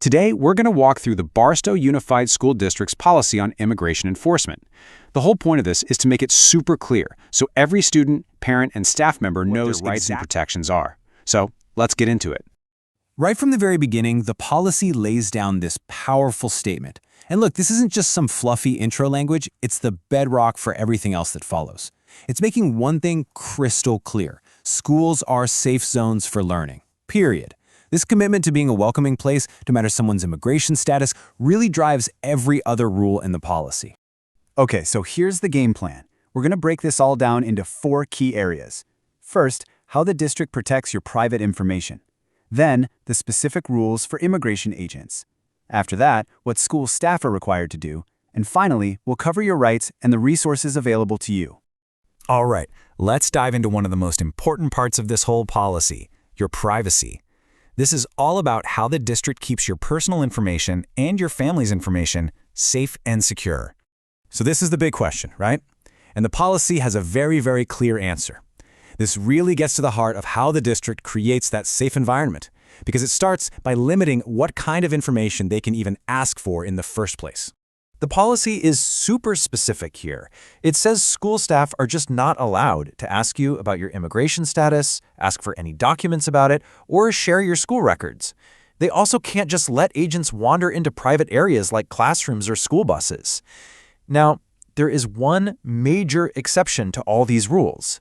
Today, we're going to walk through the Barstow Unified School District's policy on immigration enforcement. The whole point of this is to make it super clear, so every student, parent, and staff member knows what rights and protections are. So, let's get into it. Right from the very beginning, the policy lays down this powerful statement. And look, this isn't just some fluffy intro language, it's the bedrock for everything else that follows. It's making one thing crystal clear. Schools are safe zones for learning, period. This commitment to being a welcoming place, no matter someone's immigration status, really drives every other rule in the policy. Okay, so here's the game plan. We're going to break this all down into 4 key areas. First, how the district protects your private information. Then, the specific rules for immigration agents. After that, what school staff are required to do. And finally, we'll cover your rights and the resources available to you. All right, let's dive into one of the most important parts of this whole policy, your privacy. This is all about how the district keeps your personal information and your family's information safe and secure. So this is the big question, right? And the policy has a very, very clear answer. This really gets to the heart of how the district creates that safe environment, because it starts by limiting what kind of information they can even ask for in the first place. The policy is super specific here. It says school staff are just not allowed to ask you about your immigration status, ask for any documents about it, or share your school records. They also can't just let agents wander into private areas like classrooms or school buses. Now, there is one major exception to all these rules.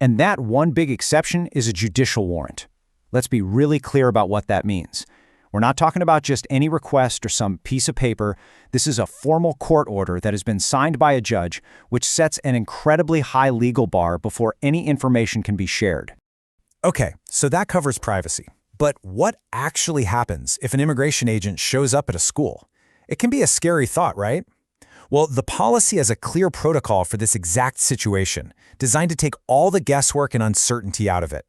And that one big exception is a judicial warrant. Let's be really clear about what that means. We're not talking about just any request or some piece of paper. This is a formal court order that has been signed by a judge, which sets an incredibly high legal bar before any information can be shared. Okay, so that covers privacy. But what actually happens if an immigration agent shows up at a school? It can be a scary thought, right? Well, the policy has a clear protocol for this exact situation, designed to take all the guesswork and uncertainty out of it.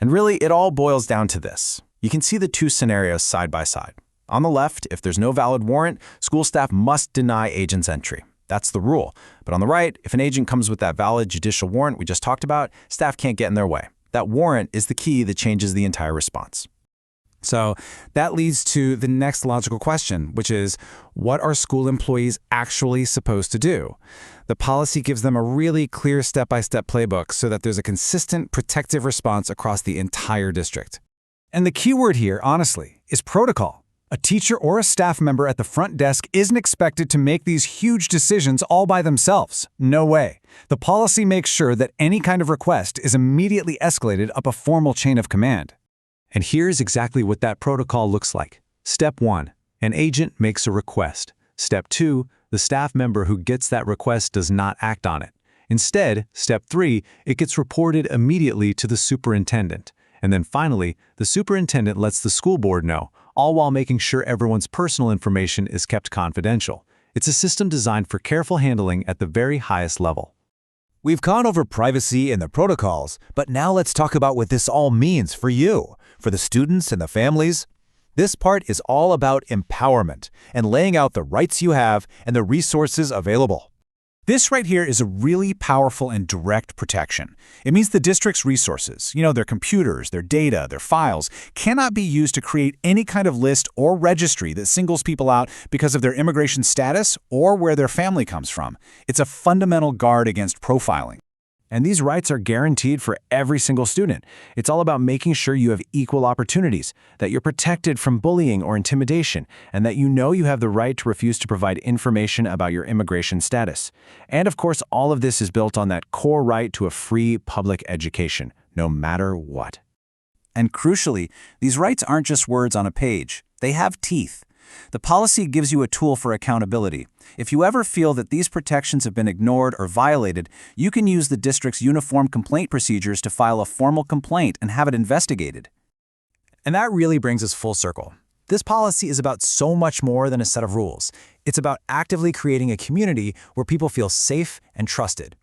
And really, it all boils down to this. You can see the 2 scenarios side by side. On the left, if there's no valid warrant, school staff must deny agents entry. That's the rule. But on the right, if an agent comes with that valid judicial warrant we just talked about, staff can't get in their way. That warrant is the key that changes the entire response. So that leads to the next logical question, which is, what are school employees actually supposed to do? The policy gives them a really clear step-by-step playbook so that there's a consistent protective response across the entire district. And the key word here, honestly, is protocol. A teacher or a staff member at the front desk isn't expected to make these huge decisions all by themselves. No way. The policy makes sure that any kind of request is immediately escalated up a formal chain of command. And here's exactly what that protocol looks like. Step 1, an agent makes a request. Step 2, the staff member who gets that request does not act on it. Instead, Step 3, it gets reported immediately to the superintendent. And then finally, the superintendent lets the school board know, all while making sure everyone's personal information is kept confidential. It's a system designed for careful handling at the very highest level. We've gone over privacy and the protocols, but now let's talk about what this all means for you, for the students and the families. This part is all about empowerment and laying out the rights you have and the resources available. This right here is a really powerful and direct protection. It means the district's resources, their computers, their data, their files, cannot be used to create any kind of list or registry that singles people out because of their immigration status or where their family comes from. It's a fundamental guard against profiling. And these rights are guaranteed for every single student. It's all about making sure you have equal opportunities, that you're protected from bullying or intimidation, and that you have the right to refuse to provide information about your immigration status. And of course, all of this is built on that core right to a free public education, no matter what. And crucially, these rights aren't just words on a page. They have teeth. The policy gives you a tool for accountability. If you ever feel that these protections have been ignored or violated, you can use the district's uniform complaint procedures to file a formal complaint and have it investigated. And that really brings us full circle. This policy is about so much more than a set of rules. It's about actively creating a community where people feel safe and trusted.